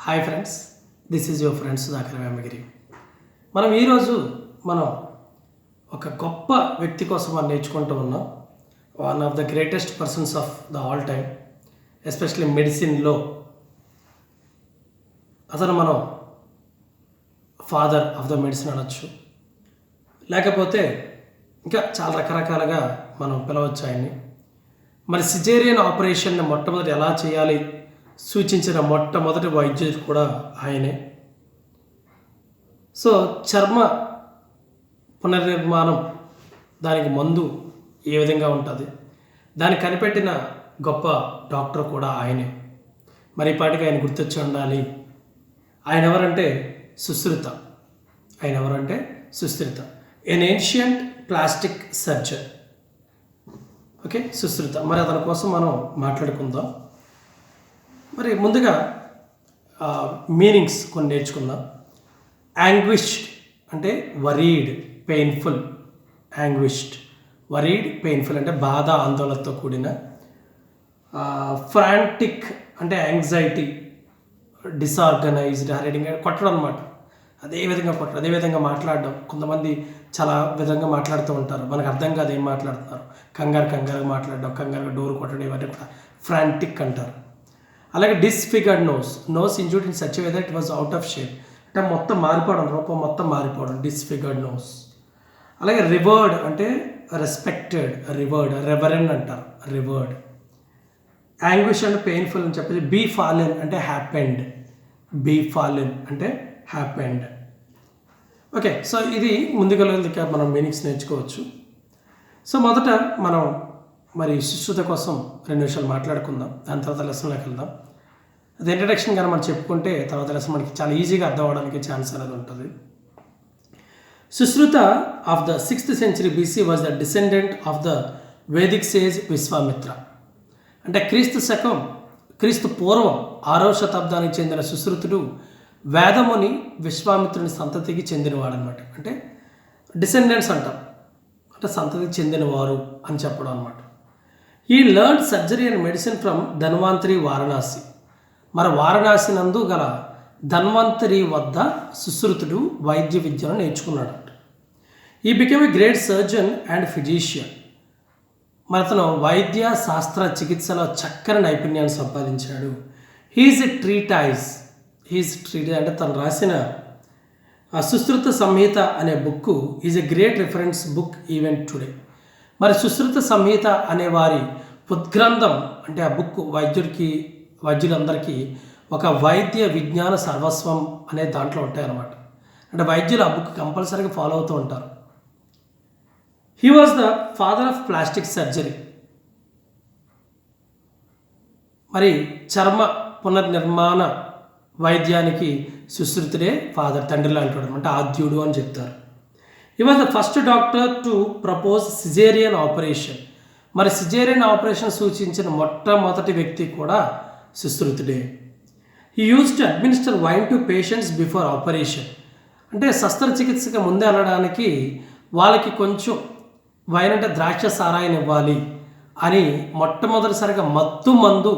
Hi friends, this is your friend Sudhakar Vemagiri. ఈరోజు మనం ఒక గొప్ప వ్యక్తి కోసం మనం నేర్చుకుంటూ ఉన్నాం. One of the greatest persons of the all time, especially మెడిసిన్లో. అతను మనం ఫాదర్ ఆఫ్ ద మెడిసిన్ అనొచ్చు, లేకపోతే ఇంకా చాలా రకరకాలుగా మనం పిలవచ్చు ఆయన్ని. సిజేరియన్ ఆపరేషన్ని మొట్టమొదటి ఎలా చేయాలి సూచించిన మొట్టమొదటి వైద్యుడు కూడా ఆయనే. చర్మ పునర్నిర్మాణం, దానికి మందు ఏ విధంగా ఉంటుంది, దాన్ని కనిపెట్టిన గొప్ప డాక్టర్ కూడా ఆయనే. ఇప్పటికి ఆయన గుర్తొచ్చి ఉండాలి. ఆయన ఎవరంటే Sushruta. anAncient plastic surgeon. Okay, Sushruta. అతని కోసం మనం మాట్లాడుకుందాం. ముందుగా మీనింగ్స్ కొన్ని నేర్చుకుందాం. యాంగ్విష్డ్ అంటే వరీడ్, పెయిన్ఫుల్. పెయిన్ఫుల్ అంటే బాధ, ఆందోళనతో కూడిన. ఫ్రాంటిక్ అంటే యాంగ్జైటీ, డిసార్గనైజ్డ్, హరీడింగ్, కొట్టడం అనమాట. అదేవిధంగా మాట్లాడడం. కొంతమంది చాలా విధంగా మాట్లాడుతూ ఉంటారు, మనకు అర్థం కాదు ఏం మాట్లాడుతున్నారు. కంగారుగా మాట్లాడడం, కంగారుగా డోర్ కొట్టడం, ఇవన్నీ కూడా ఫ్రాంటిక్ అంటారు. అలాగే disfigured nose injured in such way that it was out of shape, అంటే మొత్తం మారిపోవడం, రూపం మొత్తం మారిపోవడం, డిస్ఫిగర్డ్ నోస్. అలాగే రివర్డ్ అంటే రెస్పెక్టెడ్, రెవరెండ్ అంటారు, రివర్డ్. యాంగ్విష్ అంటే పెయిన్ఫుల్ అని చెప్పేసి. బీ ఫాలెన్ అంటే హ్యాపెండ్. ఓకే, ఇది ముందుగా మనం మీనింగ్స్ నేర్చుకోవచ్చు. మొదట మనం సుశ్రుత కోసం 2 నిమిషాలు మాట్లాడుకుందాం. దాని తర్వాత లెసన్లోకి వెళ్దాం. అది ఇంట్రడక్షన్ కానీ మనం చెప్పుకుంటే తర్వాత లెసన్ మనకి చాలా ఈజీగా అర్థం అవ్వడానికి ఛాన్స్ అనేది ఉంటుంది. Sushruta of the 6th century BC was the descendant of the Vedic sage Vishwamitra. అంటే క్రీస్తు పూర్వం 6వ శతాబ్దానికి చెందిన సుశ్రుతుడు వేదముని విశ్వామిత్రుని సంతతికి చెందినవాడు. అంటే డిసెండెంట్స్ అంటాం, అంటే సంతతికి చెందినవారు అని చెప్పడం అనమాట. He learn surgery and medicine from Dhanvantari Varanasi. Varanasi నందు గల ధన్వంతరి వద్ద సుశ్రుతుడు వైద్య విద్యను నేర్చుకున్నాడు. He became a great surgeon and physician. అతను వైద్య శాస్త్ర చికిత్సలో చక్కని నైపుణ్యాన్ని సంపాదించాడు. హీఈస్ ట్రీటైజ్ అంటే తను రాసిన సుశ్రుత సంహిత అనే book is a great reference book even today. Sushruta Samhita అనే వారి ఉద్గ్రంథం, అంటే ఆ బుక్ వైద్యులందరికీ ఒక వైద్య విజ్ఞాన సర్వస్వం అనే దాంట్లో ఉంటాయన్నమాట. అంటే వైద్యులు ఆ బుక్ కంపల్సరీగా ఫాలో అవుతూ ఉంటారు. He was the father of plastic surgery. చర్మ పునర్నిర్మాణ వైద్యానికి సుశ్రుతుడే ఫాదర్, తండ్రి లాంటి అంటే ఆద్యుడు అని చెప్తారు. He was the first doctor to propose caesarean operation. Caesarean operation సూచించిన మొట్టమొదటి వ్యక్తి కూడా సుశ్రుతుడే. He use to administer wine to patients before operation. అంటే శస్త్రచికిత్సకి ముందే వెళ్ళడానికి వాళ్ళకి కొంచెం వైన్ అంటే ద్రాక్ష సారాయిని ఇవ్వాలి అని మొట్టమొదటిసారిగా మత్తు మందు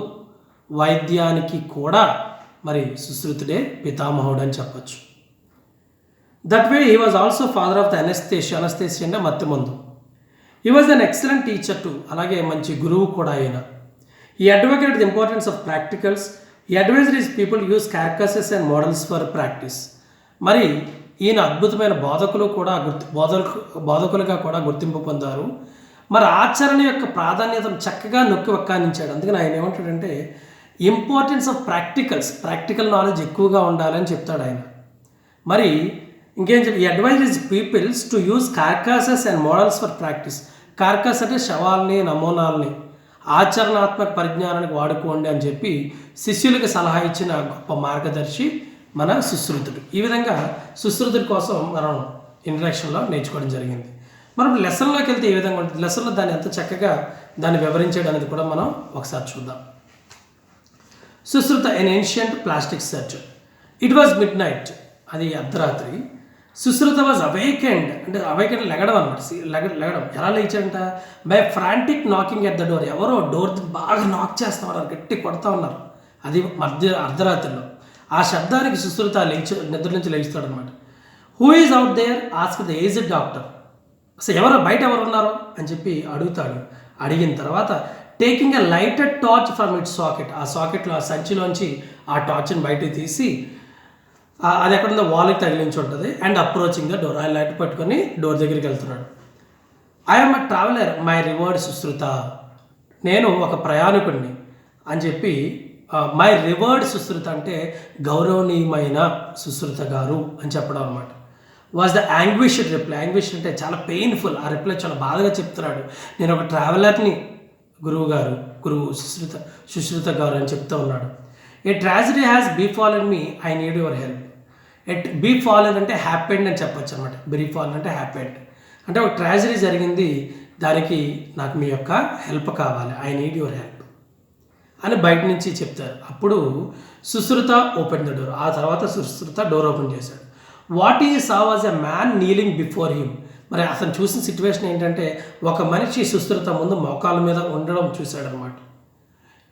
వైద్యానికి కూడా సుశ్రుతుడే పితామహుడు అని చెప్పచ్చు. That way he was also father of the anaesthesia అంటే మత్తు మందు. He was an excellent teacher too, అలాగే మంచి గురువు కూడా ఆయన. He advocate the importance of practicals. He advised his people use characters and models for practice. ఈయన అద్భుతమైన బోధకులుగా కూడా గుర్తింపు పొందారు. ఆచరణ యొక్క ప్రాధాన్యతను చక్కగా నొక్కి వక్కానించాడు. అందుకని ఆయన ఏమంటాడంటే ఇంపార్టెన్స్ ఆఫ్ ప్రాక్టికల్ నాలెడ్జ్ ఎక్కువగా ఉండాలని చెప్తాడు ఆయన. ఇంకేం చెప్పి, he advised his peoples to use carcasses and models for practice. Carcass అంటే శవాల్ని, నమూనాల్ని ఆచరణాత్మక పరిజ్ఞానానికి వాడుకోండి అని చెప్పి శిష్యులకు సలహా ఇచ్చిన గొప్ప మార్గదర్శి మన సుశ్రుతుడు. ఈ విధంగా సుశ్రుతుడి కోసం మనం ఇంట్రడక్షన్లో నేర్చుకోవడం జరిగింది. లెసన్లోకి వెళ్తే ఏ విధంగా ఉంటుంది, లెసన్లో దాన్ని ఎంత చక్కగా దాన్ని వివరించడం అనేది కూడా మనం ఒకసారి చూద్దాం. Sushruta anAncient plastic surgeon. It was midnight, అది అర్ధరాత్రి. సుశ్రుత వాజ్ అవేకెండ్, అంటే అవేకెండ్ లెగడం అనమాట. లెగడం ఎలా లేచాడంట? By frantic knocking at the door. ఎవరో డోర్ బాగా నాక్ చేస్తున్నారు, గట్టి కొడతా ఉన్నారు. అది అర్ధరాత్రిలో. ఆ శబ్దానికి సుశ్రుత నిద్ర నుంచి లేస్తాడనమాట. Who is out there ask the aged doctor. అసలు బయట ఎవరు ఉన్నారు అని చెప్పి అడుగుతాడు. అడిగిన తర్వాత taking a lighted torch from it socket, ఆ సాకెట్లో ఆ సంచిలోంచి ఆ టార్చ్ని బయటకు తీసి అది ఎక్కడుందో వాల్కి తగిలించి ఉంటుంది. అండ్ అప్రోచింగ్ ద డోర్, ఆ లైట్ పట్టుకొని డోర్ దగ్గరికి వెళ్తున్నాడు. I'm a traveller my revered Sushruta, నేను ఒక ప్రయాణికుడిని అని చెప్పి మై రివర్డ్ సుశ్రుత అంటే గౌరవనీయమైన సుశ్రుత గారు అని చెప్పడం అనమాట. Was the anguished reply. Anguish అంటే చాలా పెయిన్ఫుల్. ఆ రిప్లై చాలా బాధగా చెప్తున్నాడు. నేను ఒక ట్రావెలర్ని గురువు సుశ్రుత గారు అని చెప్తూ ఉన్నాడు. A tragedy has befallen me, I need your help. Befallen అంటే హ్యాపెండ్ అని చెప్పొచ్చు అనమాట. బీఫాలెన్ అంటే హ్యాపెండ్ అంటే ఒక ట్రాజడీ జరిగింది, దానికి నాకు మీ యొక్క హెల్ప్ కావాలి, ఐ నీడ్ యువర్ హెల్ప్ అని బయట నుంచి చెప్తారు. అప్పుడు సుశ్రుత ఓపెన్ ద డోర్. ఆ తర్వాత సుశ్రుత డోర్ ఓపెన్ చేశాడు. వాట్ ఈ సా was a man kneeling before him. మరి అతను చూసిన సిచ్యువేషన్ ఏంటంటే ఒక మనిషి సుశ్రుత ముందు మోకాల మీద ఉండడం చూశాడనమాట.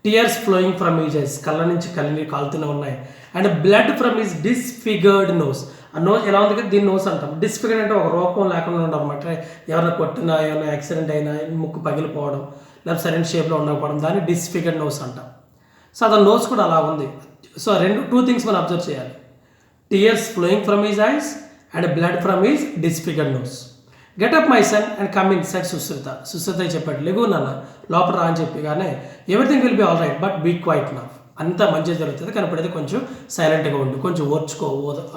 Tears flowing from his eyes, కళ్ళ నుంచి కళ్ళని కాలుతూనే ఉన్నాయి. And blood from his disfigured nose. ఆ నోస్ ఎలా ఉంది కదా, దీన్ని నోస్ అంటాం. డిస్ఫిగర్డ్ అంటే ఒక రూపం లేకుండా ఉండడం అనమాట. ఎవరైనా కొట్టినా, ఏమైనా యాక్సిడెంట్ అయినా, ముక్కు పగిలిపోవడం, లేదా సరైన షేప్లో ఉండకపోవడం, దాన్ని డిస్ఫిగర్డ్ నోస్ అంటాం. సో అతని నోస్ కూడా అలా ఉంది. సో టూ థింగ్స్ మనం అబ్జర్వ్ చేయాలి. Tears flowing from his eyes and blood from his disfigured nose. Get up my son and come in said Sushruta. Sushruta చెప్పాడు, లెగు నాన్న లోపల రా అని చెప్పిగానే everything will be all right but be quiet now. అంతా మంచిగా జరుగుతుంది, కనపడేది కొంచెం సైలెంట్గా ఉండు, కొంచెం ఓర్చుకో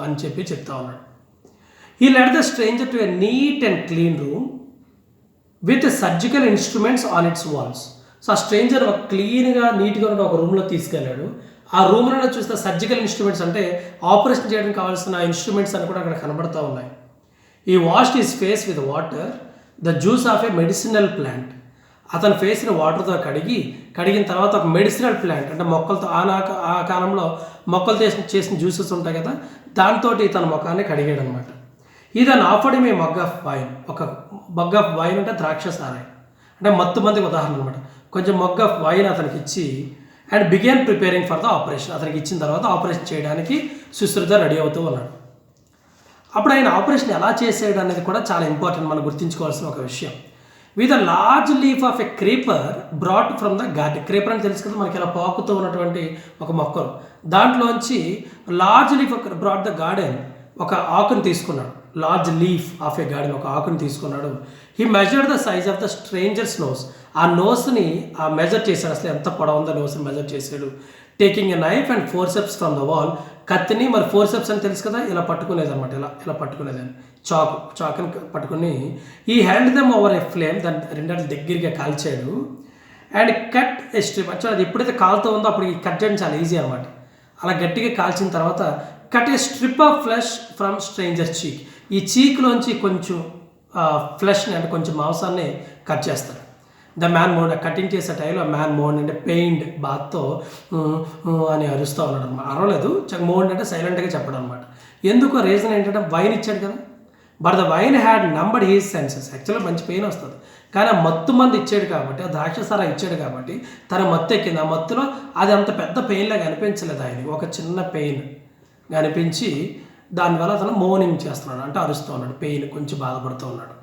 అని చెప్పి చెప్తా ఉన్నాడు. He led the stranger to a neat and clean room with surgical instruments on its walls. So ఆ స్ట్రేంజర్ ఒక క్లీన్గా నీట్గా ఉన్న ఒక రూమ్లో తీసుకెళ్ళాడు. ఆ రూమ్లో చూస్తే సర్జికల్ ఇన్స్ట్రుమెంట్స్ అంటే ఆపరేషన్ చేయడానికి కావాల్సిన ఇన్స్ట్రుమెంట్స్ అని కూడా అక్కడ కనబడుతూ ఉన్నాయి. ఈ washed his face with water the juice of A medicinal plant. అతని ఫేస్ని వాటర్తో కడిగిన తర్వాత ఒక మెడిసినల్ ప్లాంట్ అంటే మొక్కలతో ఆ కాలంలో మొక్కలు చేసిన జ్యూసెస్ ఉంటాయి కదా, దాంతో తన ముఖాన్ని కడిగాడు అనమాట. ఇదని offered me mug of wine. ఒక మగ్ ఆఫ్ వైన్ అంటే ద్రాక్ష సారాయి అంటే మత్తు మందికి ఉదాహరణ అనమాట. కొంచెం మగ్ ఆఫ్ వైన్ అతనికి ఇచ్చి and begin preparing for the operation. అతనికి ఇచ్చిన తర్వాత ఆపరేషన్ చేయడానికి సుశ్రుత రెడీ అవుతూ ఉన్నాడు. అప్పుడు ఆయన ఆపరేషన్ ఎలా చేసాడు అనేది కూడా చాలా ఇంపార్టెంట్, మనం గుర్తుంచుకోవాల్సిన ఒక విషయం. With a large leaf of a creeper brought from the garden. Creeper అని తెలుసు కదా మనకి, ఇలా పాకుతూ ఉన్నటువంటి ఒక మొక్కలు, దాంట్లోంచి large leaf brought the garden. ఒక ఆకుని తీసుకున్నాడు, large leaf of a garden, ఒక ఆకుని తీసుకున్నాడు. He measured the size of the stranger's nose. ఆ నోస్ని మెజర్ చేశాడు, అసలు ఎంత పొడవు ఉందో నోస్ని మెజర్ చేశాడు. Taking a knife and forceps from the wall. కత్తిని మరి ఫోర్సెప్స్ అని తెలుసు కదా, ఇలా పట్టుకునేది అనమాట, ఇలా పట్టుకునేదని చాకుని పట్టుకుని he hand them over a flame, దాన్ని రెండాటి దగ్గరగా కాల్చాడు. And cut a strip. Actual అది ఎప్పుడైతే కాలుతో ఉందో అప్పుడు ఈ కట్ చేయడం చాలా ఈజీ అనమాట. అలా గట్టిగా కాల్చిన తర్వాత cut a strip of flesh from stranger cheek. ఈ చీక్లోంచి కొంచెం ఫ్లెష్ని అంటే కొంచెం మాంసాన్ని కట్ చేస్తాడు. ద మ్యాన్ మోడ్ కటింగ్ చేసే టైంలో మ్యాన్ మోడ్ అంటే పెయిన్డ్ బాత్తో అని అరుస్తూ ఉన్నాడు అనమాట. అరవలేదు, మోడ్ అంటే సైలెంట్గా చెప్పడం అనమాట. ఎందుకు రీజన్ ఏంటంటే వైన్ ఇచ్చాడు కదా, but the wine had numbed his senses. యాక్చువల్గా మంచి పెయిన్ వస్తుంది, కానీ ఆ మత్తు మంది ఇచ్చాడు కాబట్టి, ఆ ద్రాక్షసారా ఇచ్చాడు కాబట్టి తన మత్తు ఎక్కింది. ఆ మత్తులో అది అంత పెద్ద పెయిన్లాగా అనిపించలేదు ఆయనకి, ఒక చిన్న పెయిన్ అనిపించి దానివల్ల అతను మోర్నింగ్ చేస్తున్నాడు అంటే అరుస్తూ ఉన్నాడు, పెయిన్ కొంచెం బాధపడుతూ ఉన్నాడు.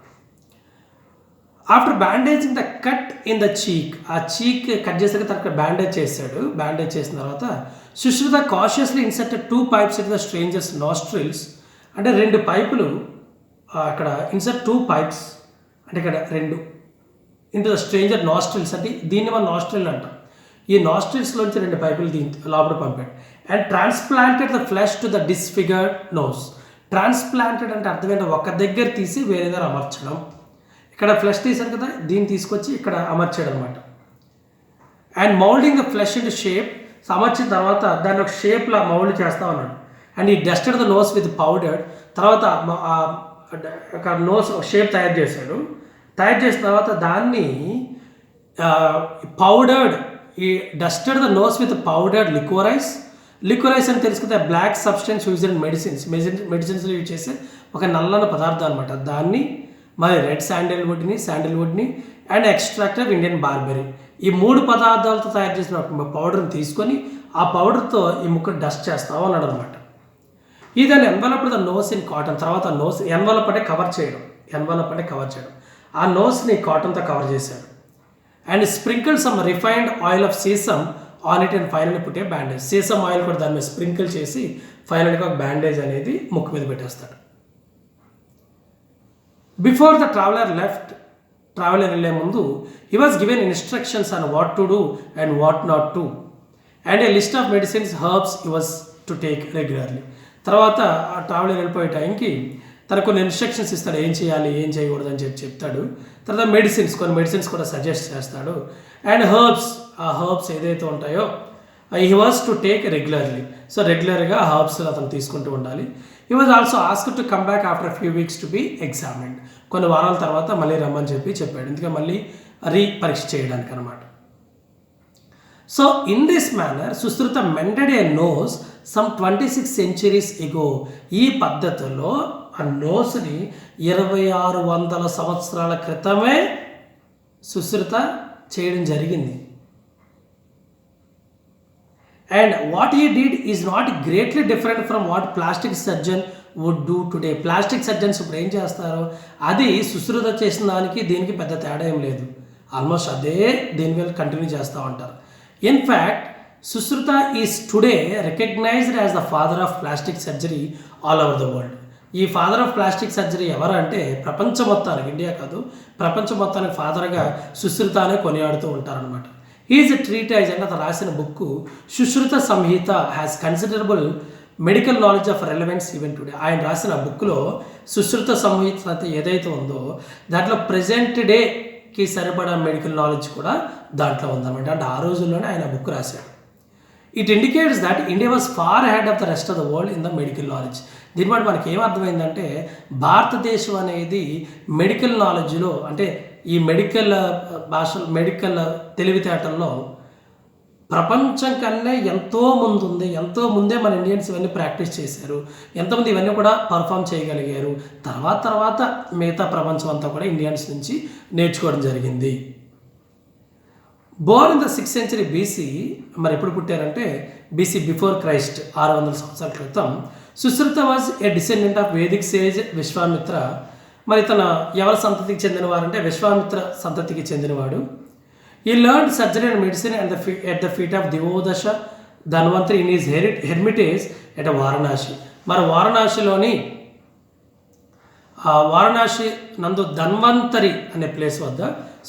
After bandaging the cut in the చీక్, ఆ చీక్ కట్ చేసాక తనకు బ్యాండేజ్ చేశాడు. బ్యాండేజ్ చేసిన తర్వాత Sushruta cautiously inserted 2 pipes in the strangers nostrils. అంటే 2 పైపులు అక్కడ ఇన్సర్ట్ 2 pipes అంటే ఇక్కడ 2 ఇంటూ ద స్ట్రేంజర్ నాస్ట్రిల్స్ అంటే దీన్ని మనం నాస్ట్రిల్ అంటాం. ఈ నాస్ట్రిల్స్లోంచి 2 పైపులు లోపల పంపాడు. And transplanted the flesh to the disfigured nose. Transplanted అంటే అర్థమైంది ఒక దగ్గర తీసి వేరే దగ్గర అమర్చడం. ఇక్కడ ఫ్లెష్ తీశారు కదా, దీన్ని తీసుకొచ్చి ఇక్కడ అమర్చాడు అనమాట. And moulding the flesh into shape. అమర్చిన తర్వాత దాన్ని ఒక షేప్లా మౌల్డ్ చేస్తూ ఉన్నాడు. And he dusted the nose with powder. తర్వాత ఒక నోస్ షేప్ తయారు చేశాడు. తయారు చేసిన తర్వాత దాన్ని powdered, he dusted the nose with powdered liquorice అని తెలుసు కదా, బ్లాక్ సబ్స్టెన్స్ యూజ్ ఇన్ మెడిసిన్స్లో యూజ్ చేసే ఒక నల్లని పదార్థం అనమాట. దాన్ని మరి రెడ్ శాండిల్వుడ్ని and extract of Indian barberry, ఈ 3 పదార్థాలతో తయారు చేసిన పౌడర్ని తీసుకొని ఆ పౌడర్తో ఈ ముక్కు డస్ట్ చేస్తావు అన్నాడు అనమాట. ఇదని envelope the nose in cotton. తర్వాత నోస్ ఎన్వలప్ అంటే కవర్ చేయడం, ఆ నోస్ని కాటన్తో కవర్ చేశాడు. And sprinkle some refined oil of sesame on it and final పుట్టే బ్యాండేజ్. సీసమ్ ఆయిల్ కూడా దాని మీద స్ప్రింకిల్ చేసి ఫైనల్గా ఒక బ్యాండేజ్ అనేది ముక్కు మీద పెట్టేస్తాడు. బిఫోర్ ద ట్రావెలర్ వెళ్ళే ముందు he was given instructions on what to do and what not to and A list of medicines herbs he was to take regularly. తర్వాత ఆ ట్రావెలర్ వెళ్ళిపోయే టైంకి తనకు కొన్ని ఇన్స్ట్రక్షన్స్ ఇస్తాడు, ఏం చేయాలి ఏం చేయకూడదు అని చెప్తాడు. తర్వాత కొన్ని మెడిసిన్స్ కూడా సజెస్ట్ చేస్తాడు. అండ్ ఆ హర్బ్స్ ఏదైతే ఉంటాయో he was to take regularly. So రెగ్యులర్గా హర్బ్స్ అతను తీసుకుంటూ ఉండాలి. He was also asked to come back after few weeks to be examined. కొన్ని వారాల తర్వాత మళ్ళీ రమ్మని చెప్పాడు, ఎందుకంటే మళ్ళీ పరీక్ష చేయడానికి అనమాట. So in this manner Sushruta mended a nose some 26 centuries ago. ఈ పద్ధతిలో ఆ నోస్ని 2600 సంవత్సరాల క్రితమే సుశ్రుత చేయడం జరిగింది. And what he did is not greatly different from what plastic surgeon would do today. Plastic surgeons ఇప్పుడు ఏం చేస్తారు, అది సుశ్రుత చేసిన దానికి దీనికి పెద్ద తేడా ఏం లేదు, ఆల్మోస్ట్ అదే దీని మీద కంటిన్యూ చేస్తూ ఉంటారు. In fact Sushruta is today recognised as the father of plastic surgery all over the world. ఈ ఫాదర్ ఆఫ్ ప్లాస్టిక్ సర్జరీ ఎవరంటే ప్రపంచ మొత్తానికి, ఇండియా కాదు ప్రపంచ మొత్తానికి ఫాదర్గా సుశ్రుత అనే కొనియాడుతూ ఉంటారనమాట. ఈజ్ ఎ ట్రీటైజ్ అంటే అతను రాసిన book Sushruta Samhita has considerable medical knowledge of relevance even today. ఆయన రాసిన బుక్లో సుశ్రుత సంహిత ఏదైతే ఉందో దాంట్లో ప్రజెంట్ డేకి సరిపడా మెడికల్ నాలెడ్జ్ కూడా దాంట్లో ఉందన్నమాట. అంటే ఆ రోజుల్లోనే ఆయన బుక్ రాశాడు. It indicates that India was far ahead of the rest of the world in the medical knowledge. దీని బట్టి మనకి ఏమర్థమైందంటే భారతదేశం అనేది మెడికల్ నాలెడ్జ్లో, అంటే ఈ మెడికల్ మెడికల్ తెలివితేటల్లో ప్రపంచం కన్నా ఎంతో ముందే మన ఇండియన్స్ ఇవన్నీ ప్రాక్టీస్ చేశారు, ఎంతోమంది ఇవన్నీ కూడా పర్ఫామ్ చేయగలిగారు. తర్వాత మిగతా ప్రపంచం అంతా కూడా ఇండియన్స్ నుంచి నేర్చుకోవడం జరిగింది. Born in the 6th century BC, మరి ఎప్పుడు పుట్టారంటే BC బిఫోర్ క్రైస్ట్, 600 సంవత్సరాల క్రితం. Sushruta was a descendant of Vedic sage Vishwamitra. మరి తన ఎవరి సంతతికి చెందినవారంటే విశ్వామిత్ర సంతతికి చెందినవాడు. He learn surgery and medicine at the feet of Divodasa Dhanvantari in his hermitage at Varanasi. మరి వారణాసి నందు ధన్వంతరి అనే ప్లేస్ వద్ద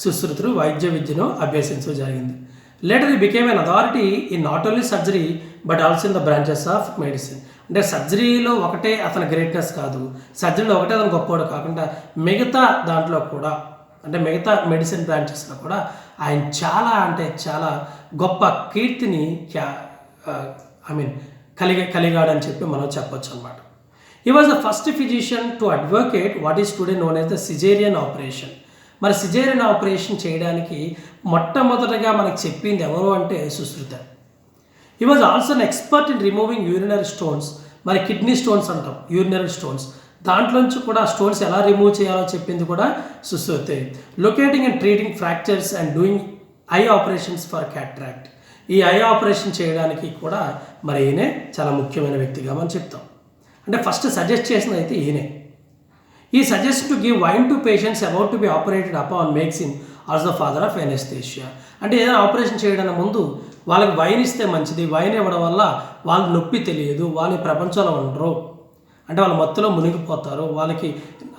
సుశ్రుతుడు వైద్య విద్యను అభ్యసించడం జరిగింది. Later he became an authority in not only surgery but also in the branches of medicine. అంటే సర్జరీలో ఒకటే అతని గ్రేట్నెస్ కాదు, సర్జరీలో ఒకటే అతను గొప్పవాడు కాకుండా మిగతా దాంట్లో కూడా, అంటే మిగతా మెడిసిన్ బ్రాంచెస్లో కూడా ఆయన చాలా గొప్ప కీర్తిని కలిగాడని చెప్పి మనం చెప్పొచ్చు అనమాట. He was the first physician to advocate what is today known as the Caesarean operation. మరి సిజేరియన్ ఆపరేషన్ చేయడానికి మొట్టమొదటగా మనకు చెప్పింది ఎవరు అంటే Sushruta. He was also an expert in removing urinary stones. మరి కిడ్నీ స్టోన్స్ అంటాం, యూరినరీ స్టోన్స్, దాంట్లోంచి కూడా స్టోన్స్ ఎలా రిమూవ్ చేయాలో చెప్పింది కూడా సుశ్రుతే. Locating and treating fractures and doing eye operations for cataract. ఈ ఐ ఆపరేషన్ చేయడానికి కూడా మరి ఈయనే చాలా ముఖ్యమైన వ్యక్తిగా మనం చెప్తాం. అంటే ఫస్ట్ సజెస్ట్ చేసింది అయితే ఈయనే. ఈ suggest to give wine to patients about to be operated upon makes him also the father of anaesthesia. అంటే ఏదైనా ఆపరేషన్ చేయడానికి ముందు వాళ్ళకి వైన్ ఇస్తే మంచిది, వైన్ ఇవ్వడం వల్ల వాళ్ళకి నొప్పి తెలియదు, వాళ్ళ ప్రపంచంలో ఉండరు, అంటే వాళ్ళ మత్తులో మునిగిపోతారు, వాళ్ళకి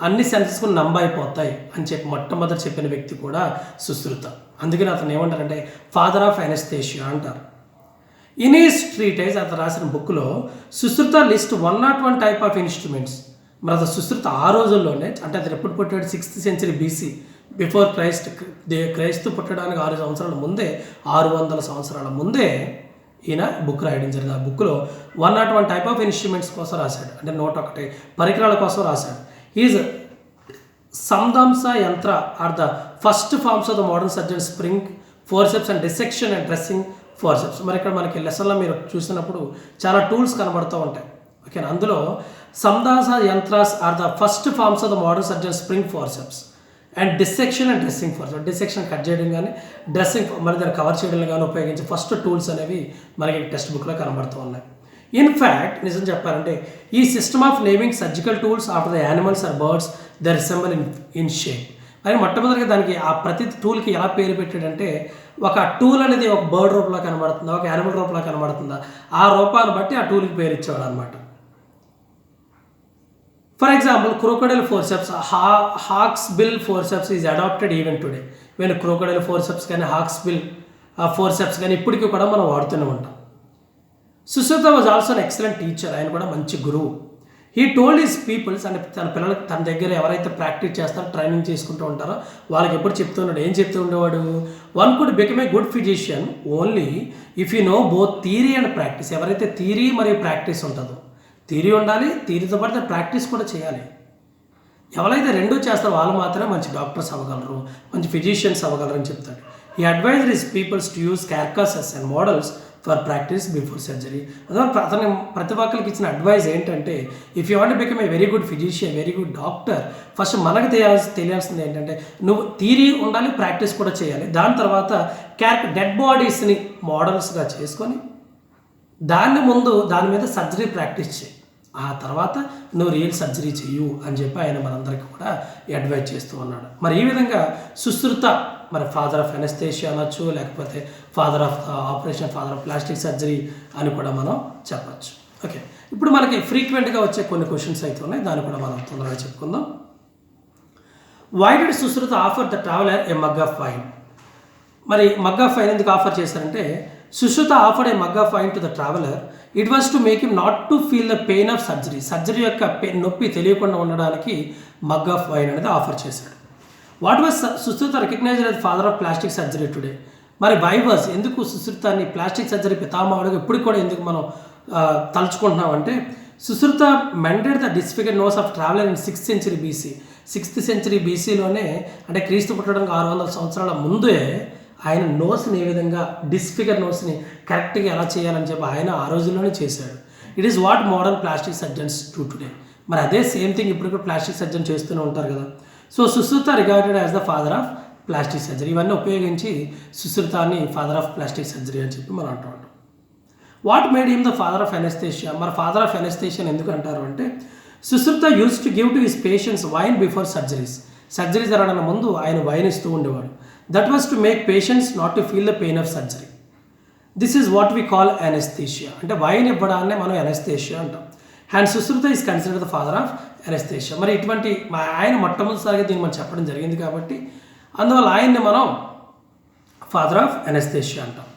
అన్ని సెన్సెస్ కూడా అయిపోతాయి అని చెప్పి మొట్టమొదటి చెప్పిన వ్యక్తి కూడా సుశ్రుత. అందుకని అతను ఏమంటారంటే ఫాదర్ ఆఫ్ ఎనెస్థీషియా అంటారు. ఇన్ ఈస్ ట్రీటైజ్ అతను రాసిన బుక్లో Sushruta list 101 type of instruments. మరి అతను సుశ్రుత ఆ రోజుల్లోనే, అంటే అతను ఎప్పుడు పుట్టాడు 6th century BC బిఫోర్ క్రైస్తు పుట్టడానికి 6 సంవత్సరాల ముందే, 600 సంవత్సరాల ముందే ఈయన బుక్ రాయడం జరిగింది. ఆ బుక్లో 101 టైప్ ఆఫ్ ఇన్స్ట్రుమెంట్స్ కోసం రాశాడు, అంటే 101 పరికరాల కోసం రాశాడు. ఈజ్ సందంస యంత్ర are the first forms of the modern surgeon spring, forceps and dissection and dressing forceps. మరి ఇక్కడ మనకి లెసన్లో మీరు చూసినప్పుడు చాలా టూల్స్ కనబడుతూ ఉంటాయి. ఓకేనా, అందులో సందాస యంత్రాస్ are the first forms of the modern surgeon spring forceps and dissection and dressing for dissection cut చేయడం కానీ డ్రెస్సింగ్ మరి దాన్ని కవర్ చేయడం కానీ ఉపయోగించే ఫస్ట్ టూల్స్ అనేవి మనకి టెక్స్ట్ బుక్లో కనబడుతూ ఉన్నాయి. ఇన్ఫ్యాక్ట్ నిజం చెప్పాలంటే ఈ system of naming surgical tools after the animals or birds they resemble in shape. అని మొట్టమొదటిగా దానికి ఆ ప్రతి టూల్కి ఎలా పేరు పెట్టాడంటే ఒక టూల్ అనేది ఒక బర్డ్ రూపంలో కనబడుతుందా ఒక యానిమల్ రూపంలో కనబడుతుందా ఆ రూపాన్ని బట్టి ఆ టూల్కి పేరు ఇచ్చేవాడు అనమాట. For example crocodile forceps hawks bill forceps is adapted even today. Even crocodile forceps కానీ హాక్స్ బిల్ ఫోర్సెప్స్ కానీ ఇప్పటికీ కూడా మనం వాడుతూనే ఉంటాం. Sushruta was also an excellent teacher. ఆయన కూడా మంచి గురువు. హీ టోల్డ్ హిస్ పీపుల్స్ అంటే తన పిల్లలకు తన దగ్గర ఎవరైతే ప్రాక్టీస్ చేస్తారో ట్రైనింగ్ చేసుకుంటూ ఉంటారో వాళ్ళకి ఎప్పుడు చెప్తూ ఉన్నాడు. ఏం చెప్తూ ఉండేవాడు? One could become a good physician only if you know both theory and practice. ఎవరైతే థియరీ మరియు ప్రాక్టీస్ ఉంటుందో థియరీ ఉండాలి, థియరీతో పాటు ప్రాక్టీస్ కూడా చేయాలి. ఎవరైతే రెండూ చేస్తారో వాళ్ళు మాత్రమే మంచి డాక్టర్స్ అవ్వగలరు, మంచి ఫిజిషియన్స్ అవ్వగలరు అని చెప్తాడు. He advised his peoples to use carcasses and models for practice before surgery. అదే అతను ప్రతి ఒక్కరికి ఇచ్చిన అడ్వైజ్ ఏంటంటే if you want become a very good physician very good doctor first మనకు తెలియాల్సింది ఏంటంటే నువ్వు థియరీ ఉండాలి, ప్రాక్టీస్ కూడా చేయాలి. దాని తర్వాత డెడ్ బాడీస్ని మోడల్స్గా చేసుకొని దాని మీద సర్జరీ ప్రాక్టీస్ చేయి, ఆ తర్వాత నువ్వు రియల్ సర్జరీ చెయ్యు అని చెప్పి ఆయన మనందరికీ కూడా అడ్వైజ్ చేస్తూ ఉన్నాడు. మరి ఈ విధంగా సుశ్రుత మరి ఫాదర్ ఆఫ్ అనెస్థేషియా అనొచ్చు, లేకపోతే father of operation, father of plastic surgery అని కూడా మనం చెప్పచ్చు. ఓకే, ఇప్పుడు మనకి ఫ్రీక్వెంట్గా వచ్చే కొన్ని క్వశ్చన్స్ అయితే ఉన్నాయి, దాన్ని కూడా మనం తొందరగా చెప్పుకుందాం. Why did Sushruta offer the traveller a mug of wine? మరి మగ్ ఆఫ్ వైన్ ఎందుకు ఆఫర్ చేశారంటే Sushruta offered a mug of wine to the traveller. It was to make him not to feel the pain of surgery. Surgery యొక్క నొప్పి తెలియకుండా ఉండడానికి mug of wine అనేది offer చేశాడు. What was Sushruta recognised as father of plastic surgery today? మరి why was ఎందుకు సుశ్రుతాన్ని plastic surgery పితామహుడుగా ఇప్పుడు కూడా ఎందుకు మనం తలుచుకుంటున్నామంటే Sushruta mended the disfigured nose of traveller in 6th century BC. 6th century BCలోనే అంటే క్రీస్తు పుట్టడానికి 600 సంవత్సరాల ముందే ఆయన నోస్ని ఏ విధంగా డిస్ఫిగర్ నోస్ని కరెక్ట్గా ఎలా చేయాలని చెప్పి ఆయన ఆ రోజుల్లోనే చేశాడు. It is what modern plastic surgeons to today. మరి అదే సేమ్ థింగ్ ఇప్పుడు కూడా ప్లాస్టిక్ సర్జన్ చేస్తూనే ఉంటారు కదా. So Sushruta regarded as the father of plastic surgery. ఇవన్నీ ఉపయోగించి సుశ్రుతాన్ని ఫాదర్ ఆఫ్ ప్లాస్టిక్ సర్జరీ అని చెప్పి మనం అంటూ ఉంటాం. What made him the father of anaesthesia? మరి ఫాదర్ ఆఫ్ అనెస్థేషియా ఎందుకు అంటారు అంటే Sushruta use to give to his patients wine before surgeries. Surgery జరగడానికి ముందు ఆయన వైన్ ఇస్తూ ఉండేవాడు. That was to make patients not to feel the pain of surgery. This is what we call anaesthesia. అంటే wine ఇవ్వడాన్నే మనం అనెస్థేషియా అంటాం. And Sushruta is considered the father of anaesthesia. మరి ఇటువంటి ఆయన మొట్టమొదటిసారిగా దీన్ని మనం చెప్పడం జరిగింది కాబట్టి అందువల్ల ఆయన్ని మనం ఫాదర్ ఆఫ్ అనెస్థేషియా అంటాం.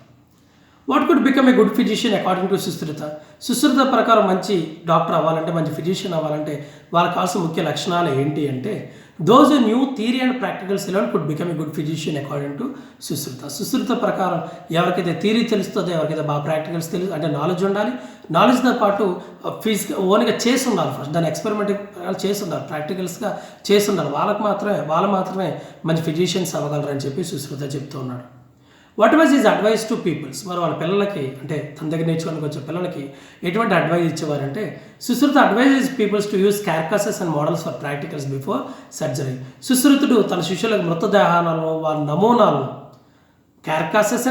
What could become a good physician according to Sushruta? Sushruta ప్రకారం మంచి డాక్టర్ అవ్వాలంటే, మంచి ఫిజిషియన్ అవ్వాలంటే వాళ్ళకి కావాల్సిన ముఖ్య లక్షణాలు ఏంటి అంటే those knew theory and practicals alone could become a good physician according to Sushruta. Sushruta ప్రకారం ఎవరికైతే థియరీ తెలుస్తుందో, ఎవరికైతే బాగా ప్రాక్టికల్స్ తెలుసు అంటే నాలెడ్జ్ ఉండాలి, నాలెడ్జ్తో పాటు ఫిజికల్ ఓన్గా చేసి ఉండాలి, ఫస్ట్ దాన్ని ఎక్స్పెరిమెంట్ చేసి ఉండాలి, ప్రాక్టికల్స్గా చేసి ఉండాలి. వాళ్ళు మాత్రమే మంచి ఫిజిషియన్స్ అవ్వగలరని చెప్పి సుశ్రుత చెప్తూ ఉన్నాడు. What was his advice to peoples? మరి వాళ్ళ పిల్లలకి అంటే తన దగ్గర నేర్చుకోవడానికి వచ్చే పిల్లలకి ఎటువంటి అడ్వైజ్ ఇచ్చేవారంటే Sushruta advised his peoples to use carcasses and models for practicals before surgery. సుశ్రుతుడు తన శిష్యులకు మృతదేహాలను వాళ్ళ నమూనాలను క్యార్కాసెస్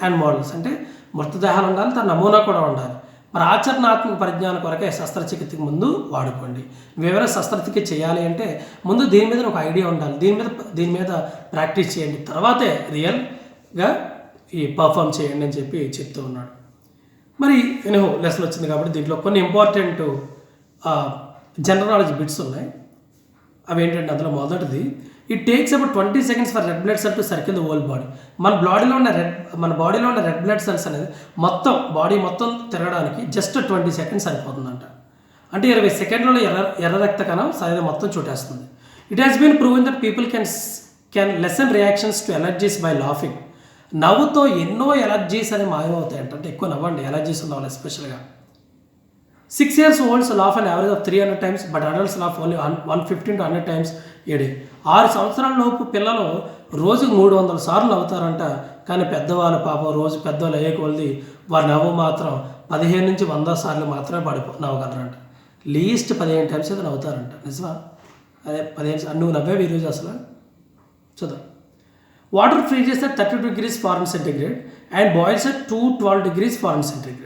అండ్ మోడల్స్ అంటే మృతదేహాలు ఉండాలి, తన నమూనా కూడా ఉండాలి. మరి ఆచరణాత్మక పరిజ్ఞానం కొరకే శస్త్రచికిత్సకి ముందు వాడుకోండి. నువ్వెవరైనా శస్త్రచికిత్స చేయాలి అంటే ముందు దీని మీద ఒక ఐడియా ఉండాలి, దీని మీద ప్రాక్టీస్ చేయండి, తర్వాతే రియల్గా ఈ పర్ఫామ్ చేయండి అని చెప్పి చెప్తూ ఉన్నాడు. మరి లెసన్ వచ్చింది కాబట్టి దీంట్లో కొన్ని ఇంపార్టెంట్ జనరల్ నాలెడ్జ్ బిట్స్ ఉన్నాయి. అవి ఏంటంటే అందులో మొదటిది it takes about 20 seconds for red blood cell to circle the whole body. మన బాడీలో ఉన్న రెడ్ బ్లడ్ సెల్స్ అనేది బాడీ మొత్తం తిరగడానికి జస్ట్ 20 seconds సరిపోతుందంట. అంటే 20 సెకండ్లలో ఎర్ర రక్త కణం శరీరం మొత్తం చుట్టేస్తుంది. It has been proven that people can lessen reactions to allergies by laughing. నవ్వుతో ఎన్నో ఎలర్జీస్ అని మాయమవుతాయంట. అంటే ఎక్కువ నవ్వండి, ఎలర్జీస్ ఉన్న వాళ్ళు ఎస్పెషల్గా. 6 years olds laugh an average of 300 times, but adults laugh only 115 to 100 times a day. 6 సంవత్సరాల లోపు పిల్లలు రోజుకు 300 సార్లు నవ్వుతారంట. కానీ పెద్దవాళ్ళు పాపం రోజు పెద్దవాళ్ళు అయ్యే కొలది వారి నవ్వు మాత్రం 15 నుంచి 100 సార్లు మాత్రమే నవ్వగలరంట. లీస్ట్ 15 times అయితే నవ్వుతారంట. నిజమా? అదే 15 నువ్వు నవ్వేవి ఈరోజు అసలు. చూద్దాం. Water freezes at 32 degrees Fahrenheit and boils at 212 degrees Fahrenheit.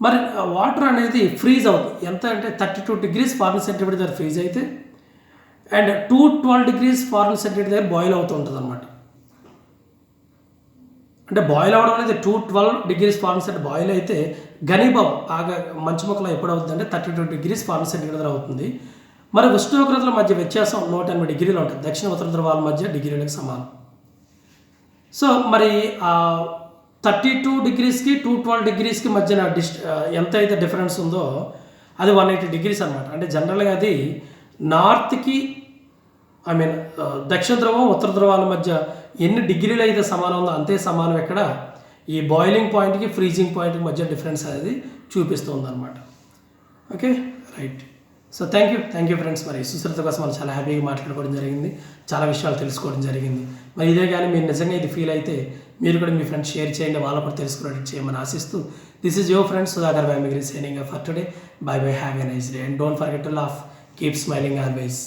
మరి వాటర్ అనేది ఫ్రీజ్ అవుతుంది ఎంత అంటే 32 degrees Fahrenheit దగ్గర ఫ్రీజ్ అయితే అండ్ 212 degrees Fahrenheit దగ్గర బాయిల్ అవుతూ ఉంటుంది అనమాట. అంటే బాయిల్ అవ్వడం అనేది 212 degrees Fahrenheit బాయిల్ అయితే ఘనీభావం బాగా మంచు మొక్కలు ఎప్పుడు అవుతుంది అంటే 32 degrees Fahrenheit దగ్గర అవుతుంది. మరి ఉష్ణోగ్రతల మధ్య వ్యత్యాసం 180 degrees ఉంటుంది. దక్షిణ ఉత్తర ధ్రువాల మధ్య డిగ్రీలకు సమానం. సో మరి 32 degreesకి 212 degreesకి మధ్యన ఎంత అయితే డిఫరెన్స్ ఉందో అది 180 degrees అనమాట. అంటే జనరల్గా అది నార్త్కి దక్షిణ ధ్రువం ఉత్తర ధ్రువాల మధ్య ఎన్ని డిగ్రీలు అయితే సమానం ఉందో అంతే సమానం ఇక్కడ ఈ బాయిలింగ్ పాయింట్కి ఫ్రీజింగ్ పాయింట్కి మధ్య డిఫరెన్స్ అనేది చూపిస్తుంది అనమాట. Okay right. So thank you friends. మరి సుశ్రుత కోసం మనం చాలా హ్యాపీగా మాట్లాడుకోవడం జరిగింది, చాలా విషయాలు తెలుసుకోవడం జరిగింది. మరి ఇదే కానీ మీరు నిజంగా ఇది ఫీల్ అయితే మీరు కూడా మీ ఫ్రెండ్స్ షేర్ చేయండి, వాళ్ళు కూడా తెలుసుకునేట్టు చేయమని ఆశిస్తూ this is your friend Sudhakar Vemagiri signing for today. By have a nice day and don't forget to laugh, keep smiling always.